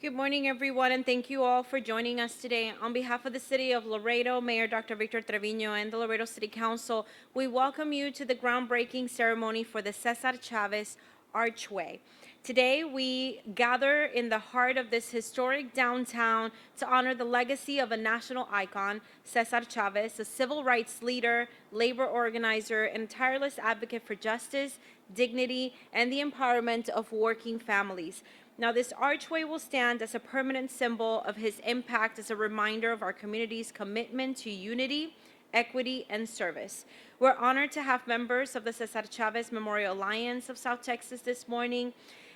Good morning, everyone, and thank you all for joining us today. On behalf of the City of Laredo, Mayor Dr. Victor Trevino, and the Laredo City Council, we welcome you to the groundbreaking ceremony for the Cesar Chavez Archway. Today, we gather in the heart of this historic downtown to honor the legacy of a national icon, Cesar Chavez, a civil rights leader, labor organizer, and tireless advocate for justice, dignity, and the empowerment of working families. Now, this archway will stand as a permanent symbol of his impact, as a reminder of our community's commitment to unity, equity, and service. We're honored to have members of the Cesar Chavez Memorial Alliance of South Texas this morning,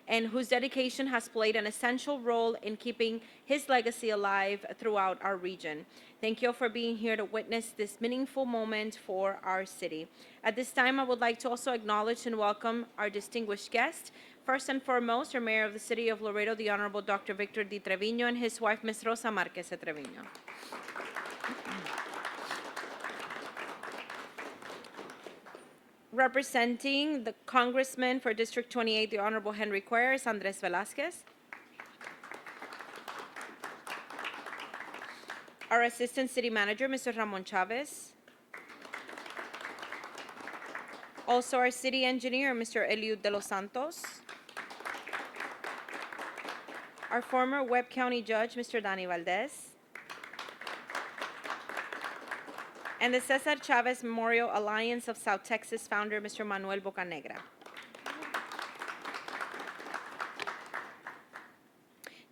and whose dedication has played an essential role in keeping his legacy alive throughout our region. Thank you all for being here to witness this meaningful moment for our city. At this time, I would like to also acknowledge and welcome our distinguished guest. First and foremost, our Mayor of the City of Laredo, the Honorable Dr. Victor D. Trevino, and his wife, Ms. Rosa Marquez Trevino. Representing the Congressman for District 28, the Honorable Henry Cuellar, Andres Velasquez. Our Assistant City Manager, Mr. Ramon Chavez. Also, our City Engineer, Mr. Eliud de los Santos. Our former Webb County Judge, Mr. Danny Valdez. And the Cesar Chavez Memorial Alliance of South Texas founder, Mr. Manuel Bocanegra.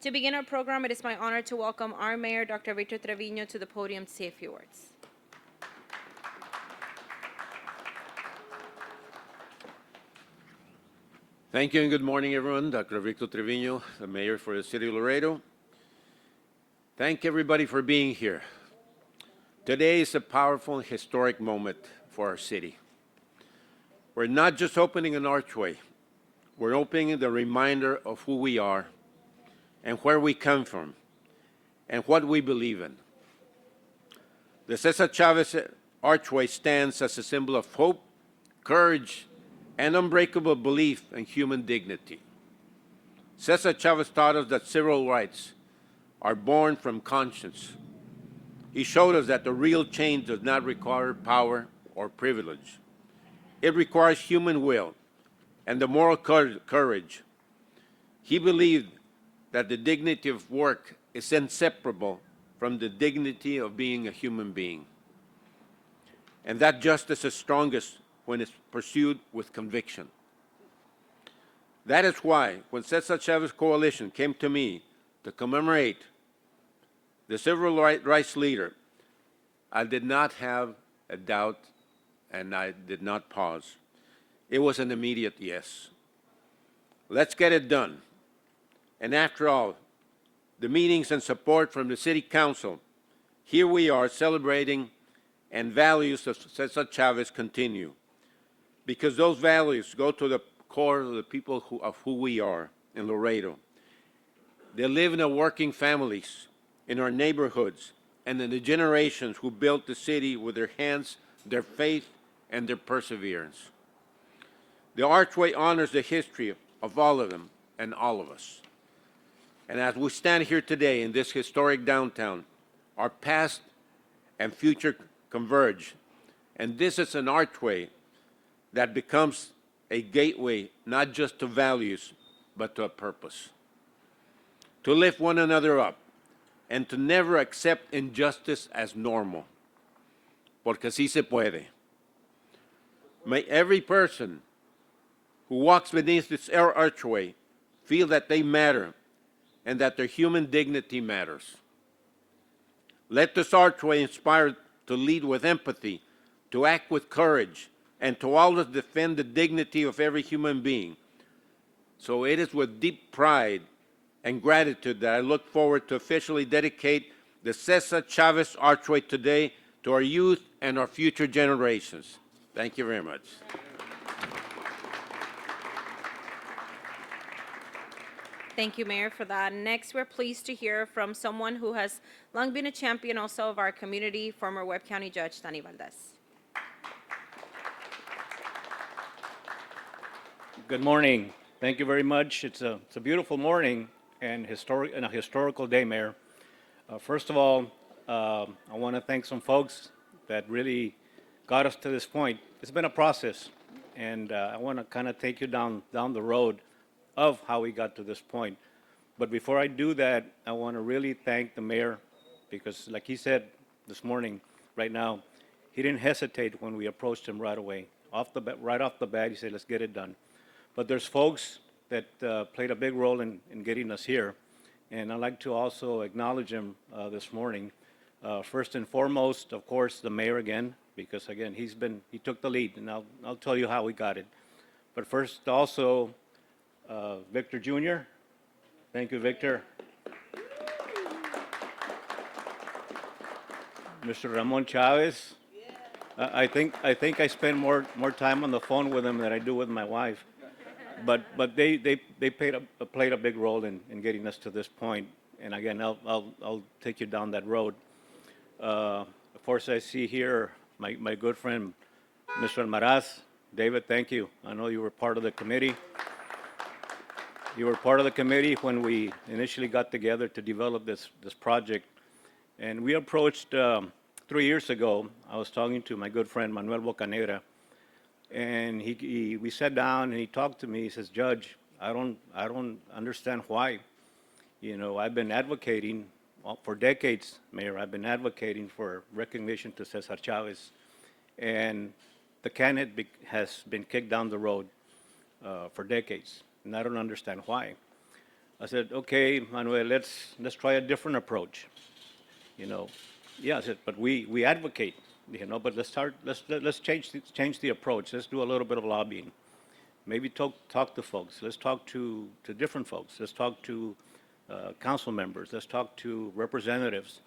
To begin our program, it is my honor to welcome our Mayor, Dr. Victor Trevino, to the podium to say a few words. Thank you and good morning, everyone. Dr. Victor Trevino, the Mayor for the City of Laredo. Thank everybody for being here. Today is a powerful and historic moment for our city. We're not just opening an archway, we're opening the reminder of who we are and where we come from and what we believe in. The Cesar Chavez Archway stands as a symbol of hope, courage, and unbreakable belief in human dignity. Cesar Chavez taught us that civil rights are born from conscience. He showed us that the real change does not require power or privilege. It requires human will and the moral courage. He believed that the dignity of work is inseparable from the dignity of being a human being, and that justice is strongest when it's pursued with conviction. That is why, when Cesar Chavez Coalition came to me to commemorate the civil rights leader, I did not have a doubt and I did not pause. It was an immediate yes. Let's get it done. And after all, the meetings and support from the City Council, here we are celebrating, and values of Cesar Chavez continue, because those values go to the core of the people of who we are in Laredo. They live in our working families, in our neighborhoods, and in the generations who built the city with their hands, their faith, and their perseverance. The Archway honors the history of all of them and all of us. And as we stand here today in this historic downtown, our past and future converge. And this is an archway that becomes a gateway not just to values, but to a purpose. To lift one another up and to never accept injustice as normal. Porque sí se puede. May every person who walks beneath this archway feel that they matter and that their human dignity matters. Let this archway inspire to lead with empathy, to act with courage, and to always defend the dignity of every human being. So it is with deep pride and gratitude that I look forward to officially dedicate the Cesar Chavez Archway today to our youth and our future generations. Thank you very much. Thank you, Mayor, for that. Next, we're pleased to hear from someone who has long been a champion also of our community, former Webb County Judge Danny Valdez. Good morning. Thank you very much. It's a beautiful morning and a historical day, Mayor. First of all, I want to thank some folks that really got us to this point. It's been a process, and I want to kind of take you down the road of how we got to this point. But before I do that, I want to really thank the mayor because, like he said this morning, right now, he didn't hesitate when we approached him right away. Right off the bat, he said, "Let's get it done." But there's folks that played a big role in getting us here, and I'd like to also acknowledge him this morning. First and foremost, of course, the mayor again, because again, he took the lead, and I'll tell you how we got it. But first, also, Victor Jr. Thank you, Victor. Mr. Ramon Chavez. I think I spend more time on the phone with him than I do with my wife. But they played a big role in getting us to this point. And again, I'll take you down that road. Of course, I see here my good friend, Mr. Almaraz. David, thank you. I know you were part of the committee. You were part of the committee when we initially got together to develop this project. And we approached 3 years ago. I was talking to my good friend Manuel Bocanegra, and we sat down and he talked to me. He says, "Judge, I don't understand why. You know, I've been advocating for decades, Mayor. I've been advocating for recognition to Cesar Chavez, and the candidate has been kicked down the road for decades, and I don't understand why." I said, "Okay, Manuel, let's try a different approach. You know, yeah." I said, "But we advocate, you know, but let's change the approach. Let's do a little bit of lobbying. Maybe talk to folks. Let's talk to different folks. Let's talk to council members. Let's talk to representatives."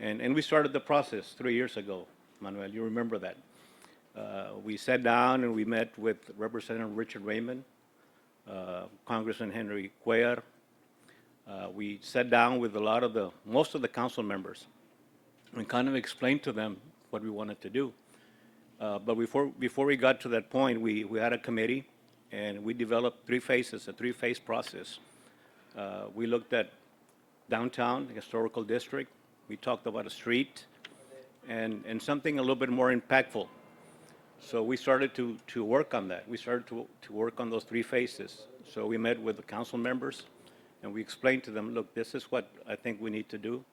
And we started the process 3 years ago, Manuel. You remember that. We sat down and we met with Representative Richard Raymond, Congressman Henry Cuellar. We sat down with most of the council members and kind of explained to them what we wanted to do. But before we got to that point, we had a committee and we developed 3 phases, a 3-phase process. We looked at downtown, the historical district. We talked about a street and something a little bit more impactful. So we started to work on that. We started to work on those 3 phases. So we met with the council members and we explained to them, "Look, this is what I think we need to do.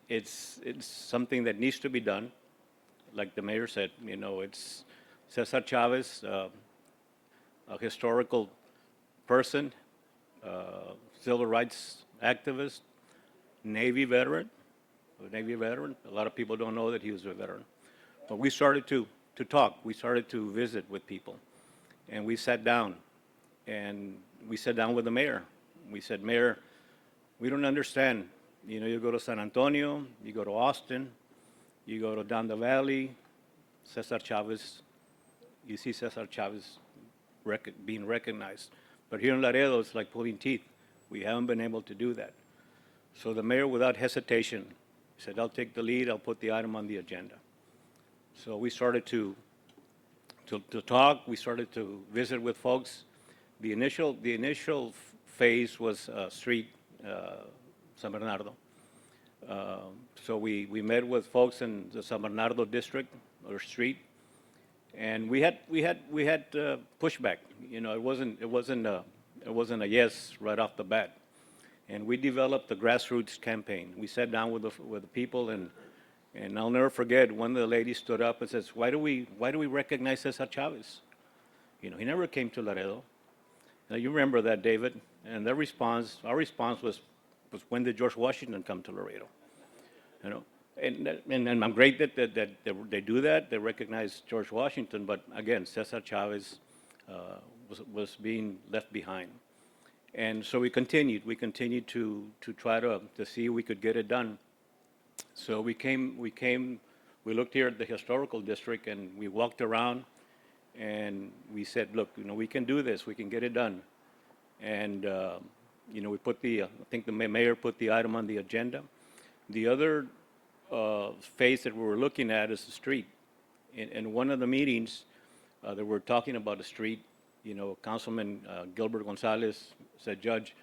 It's something that needs to be done." Like the mayor said, you know, it's Cesar Chavez, a historical person, civil rights activist, Navy veteran. A lot of people don't know that he was a veteran. But we started to talk. We started to visit with people. And we sat down. And we sat down with the mayor. We said, "Mayor, we don't understand. You know, you go to San Antonio, you go to Austin, you go to down the valley, Cesar Chavez, you see Cesar Chavez being recognized. But here in Laredo, it's like pulling teeth. We haven't been able to do that." So the mayor, without hesitation, said, "I'll take the lead. I'll put the item on the agenda." So we started to talk. We started to visit with folks. The initial phase was street, San Bernardo. So we met with folks in the San Bernardo district or street, and we had pushback. You know, it wasn't a yes right off the bat, and we developed a grassroots campaign. We sat down with the people, and I'll never forget, one of the ladies stood up and says, "Why do we recognize Cesar Chavez? You know, he never came to Laredo." Now you remember that, David, and our response was when did George Washington come to Laredo? You know, and I'm great that they do that. They recognize George Washington, but again, Cesar Chavez was being left behind. And so we continued to try to see if we could get it done. So we looked here at the historical district and we walked around and we said, "Look, you know, we can do this, we can get it done." And you know, I think the mayor put the item on the agenda. The other phase that we were looking at is the street. In one of the meetings that we're talking about the street, you know, Councilman Gilbert Gonzalez said, "Judge,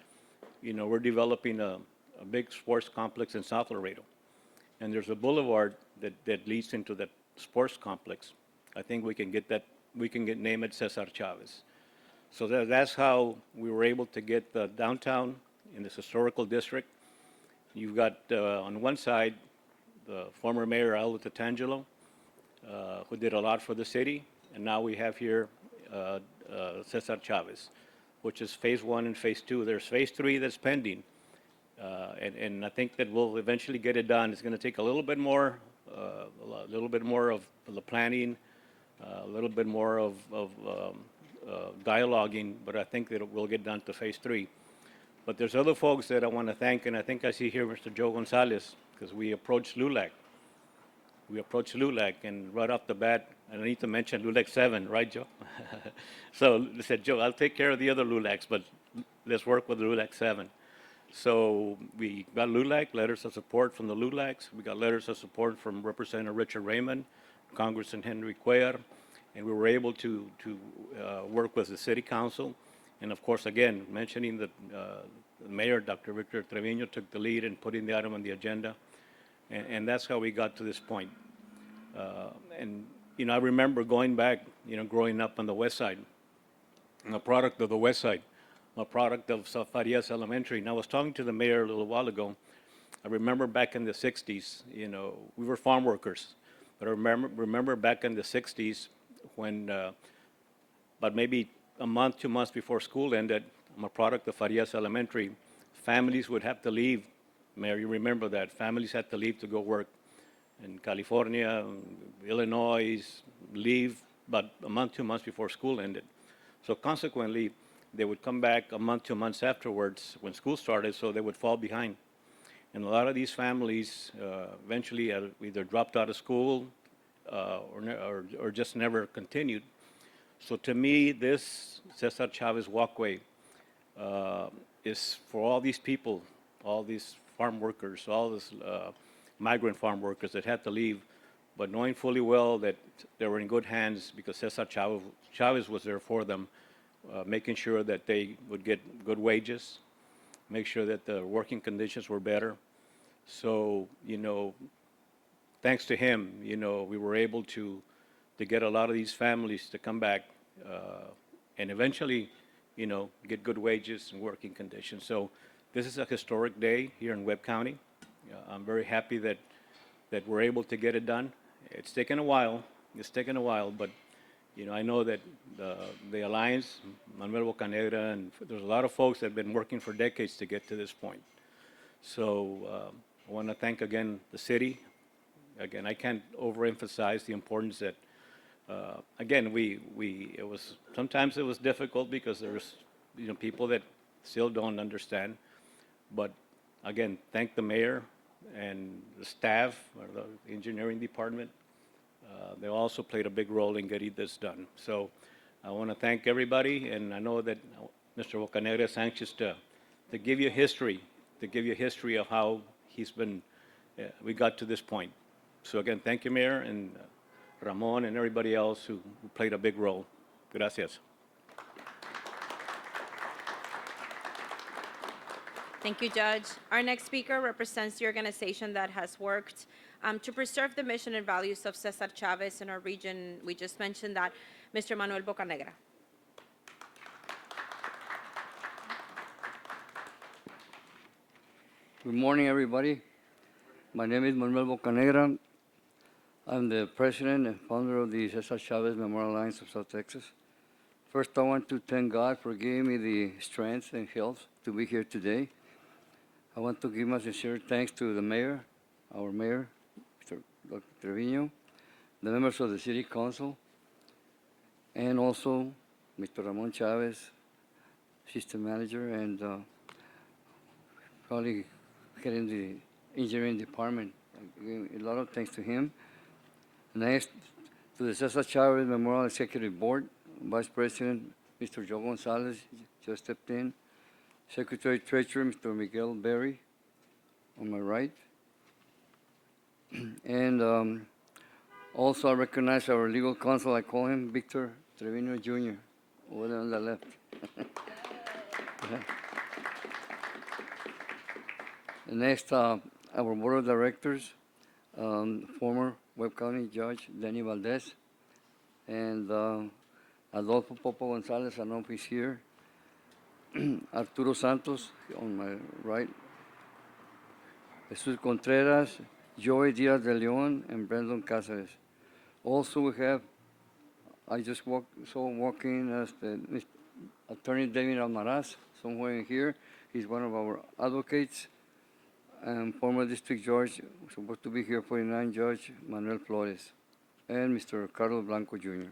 we're developing a big sports complex in South Laredo. And there's a boulevard that leads into that sports complex. I think we can name it Cesar Chavez. So that's how we were able to get the downtown in this historical district. You've got on one side the former mayor Aldo Tatangelo, who did a lot for the city, and now we have here Cesar Chavez, which is phase 1 and phase 2. There's phase 3 that's pending, and I think that we'll eventually get it done. It's going to take a little bit more of the planning, a little bit more of dialoguing, but I think that we'll get done to phase 3. But there's other folks that I want to thank, and I think I see here Mr. Joe Gonzalez, because we approached LULAC. And right off the bat, I need to mention LULAC 7, right, Joe? So they said, Joe, I'll take care of the other LULACs, but let's work with LULAC 7. So we got LULAC, letters of support from the LULACs. We got letters of support from Representative Richard Raymond, Congressman Henry Cuellar, and we were able to work with the city council. And of course, again, mentioning that the mayor, Dr. Victor Trevino, took the lead in putting the item on the agenda. And that's how we got to this point. And, I remember going back, growing up on the west side. I'm a product of the west side. I'm a product of Farias Elementary. And I was talking to the mayor a little while ago. I remember back in the 60s, we were farm workers. But I remember back in the 60s when, about maybe a month, 2 months before school ended, I'm a product of Farias Elementary, families would have to leave. Mayor, you remember that. Families had to leave to go work in California, Illinois, leave about a month, 2 months before school ended. So consequently, they would come back a month, 2 months afterwards when school started, so they would fall behind. And a lot of these families eventually either dropped out of school or just never continued. So to me, this Cesar Chavez Walkway is for all these people, all these farm workers, all these migrant farm workers that had to leave, but knowing fully well that they were in good hands because Cesar Chavez was there for them, making sure that they would get good wages, make sure that the working conditions were better. So, thanks to him, we were able to get a lot of these families to come back and eventually, get good wages and working conditions. So this is a historic day here in Webb County. I'm very happy that we're able to get it done. It's taken a while, but I know that the Alliance, Manuel Bocanegra, and there's a lot of folks that have been working for decades to get to this point. So I want to thank again the city. Again, I can't overemphasize the importance that, again, sometimes it was difficult because there's, people that still don't understand. But again, thank the mayor and the staff, or the engineering department. They also played a big role in getting this done. So I want to thank everybody, and I know that Mr. Bocanegra is anxious to give you history, of how we got to this point. So again, thank you, Mayor, and Ramon and everybody else who played a big role. Gracias. Thank you, Judge. Our next speaker represents the organization that has worked to preserve the mission and values of Cesar Chavez in our region. We just mentioned that, Mr. Manuel Bocanegra. Good morning, everybody. My name is Manuel Bocanegra. I'm the president and founder of the Cesar Chavez Memorial Alliance of South Texas. First, I want to thank God for giving me the strength and health to be here today. I want to give my sincere thanks to the mayor, our mayor, Mr. Dr. Trevino, the members of the city council, and also Mr. Ramon Chavez, system manager, and probably head in the engineering department. A lot of thanks to him. Next, to the Cesar Chavez Memorial Executive Board, Vice President Mr. Joe Gonzalez just stepped in. Secretary Treasurer Mr. Miguel Berry on my right. And also I recognize our legal counsel, I call him Victor Trevino Jr., over there on the left. Next, our board of directors, former Webb County Judge Denny Valdez, and Adolfo Popo Gonzalez, I don't know if he's here. Arturo Santos on my right. Jesus Contreras, Joey Diaz de Leon, and Brandon Cáceres. Also, we have, I just saw walking as the Attorney David Almaraz, somewhere in here. He's one of our advocates. And former district judge, supposed to be here, 49 Judge Manuel Flores, and Mr. Carlos Blanco Jr.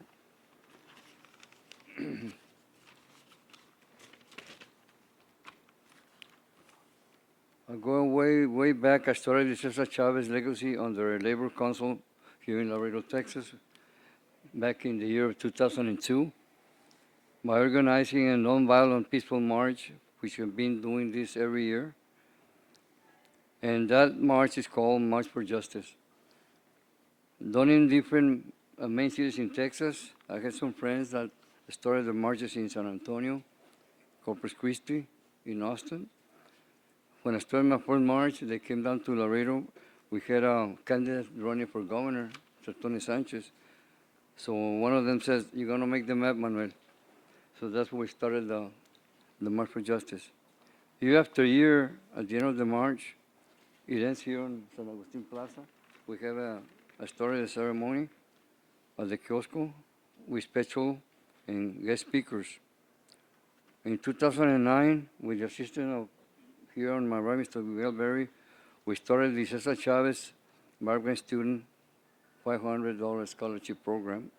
Going way back, I started the Cesar Chavez legacy under a labor council here in Laredo, Texas, back in the year of 2002, by organizing a nonviolent peaceful march, which we've been doing this every year. And that march is called March for Justice. Done in different main cities in Texas. I had some friends that started the marches in San Antonio, Corpus Christi, in Austin. When I started my first march, they came down to Laredo. We had a candidate running for governor, Sir Tony Sanchez. So one of them says, "You're going to make the map, Manuel." So that's when we started the March for Justice. Year after year, at the end of the march, it ends here on San Agustin Plaza. We have a story, a ceremony at the Kiosco with special and guest speakers. In 2009, with the assistance of here on my right, Mr. Miguel Berry, we started the Cesar Chavez Migrant Student $500 scholarship program,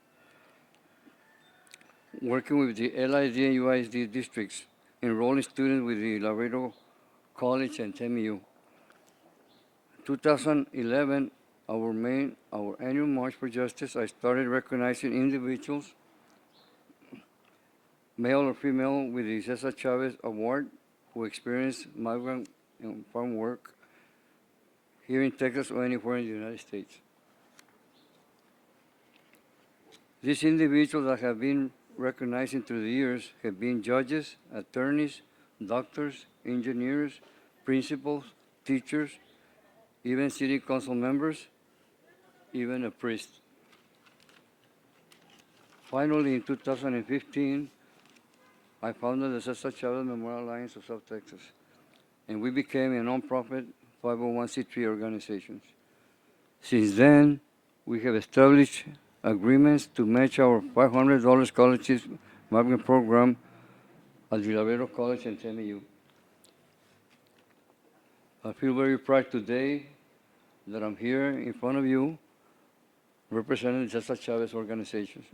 working with the LID and UISD districts, enrolling students with the Laredo College and TMU. 2011, our annual March for Justice, I started recognizing individuals, male or female, with the Cesar Chavez Award, who experienced migrant and farm work here in Texas or anywhere in the United States. These individuals that have been recognized through the years have been judges, attorneys, doctors, engineers, principals, teachers, even city council members, even a priest. Finally, in 2015, I founded the Cesar Chavez Memorial Alliance of South Texas, and we became a nonprofit 501c3 organization. Since then, we have established agreements to match our $500 scholarship migrant program at the Laredo College and TMU. I feel very proud today that I'm here in front of you representing the Cesar Chavez organization.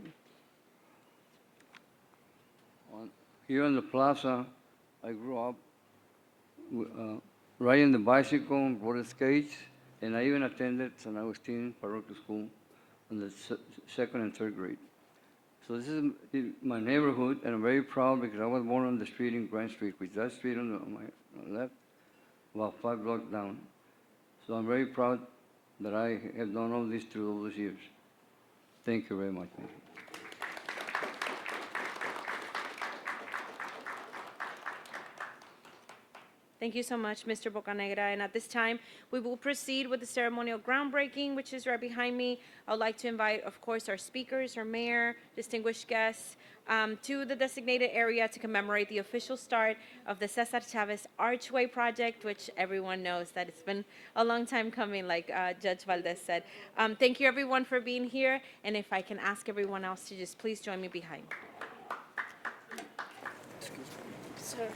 Here in the plaza, I grew up riding the bicycle and roller skates, and I even attended San Agustin Parochial School in the second and third grade. So this is my neighborhood, and I'm very proud because I was born on the street in Grand Street, which is that street on my left, about 5 blocks down. So I'm very proud that I have done all this through all these years. Thank you very much. Thank you so much, Mr. Bocanegra. And at this time, we will proceed with the ceremonial groundbreaking, which is right behind me. I would like to invite, of course, our speakers, our mayor, distinguished guests, to the designated area to commemorate the official start of the Cesar Chavez Archway project, which everyone knows that it's been a long time coming, like Judge Valdez said. Thank you, everyone, for being here. And if I can ask everyone else to just please join me behind. Sir.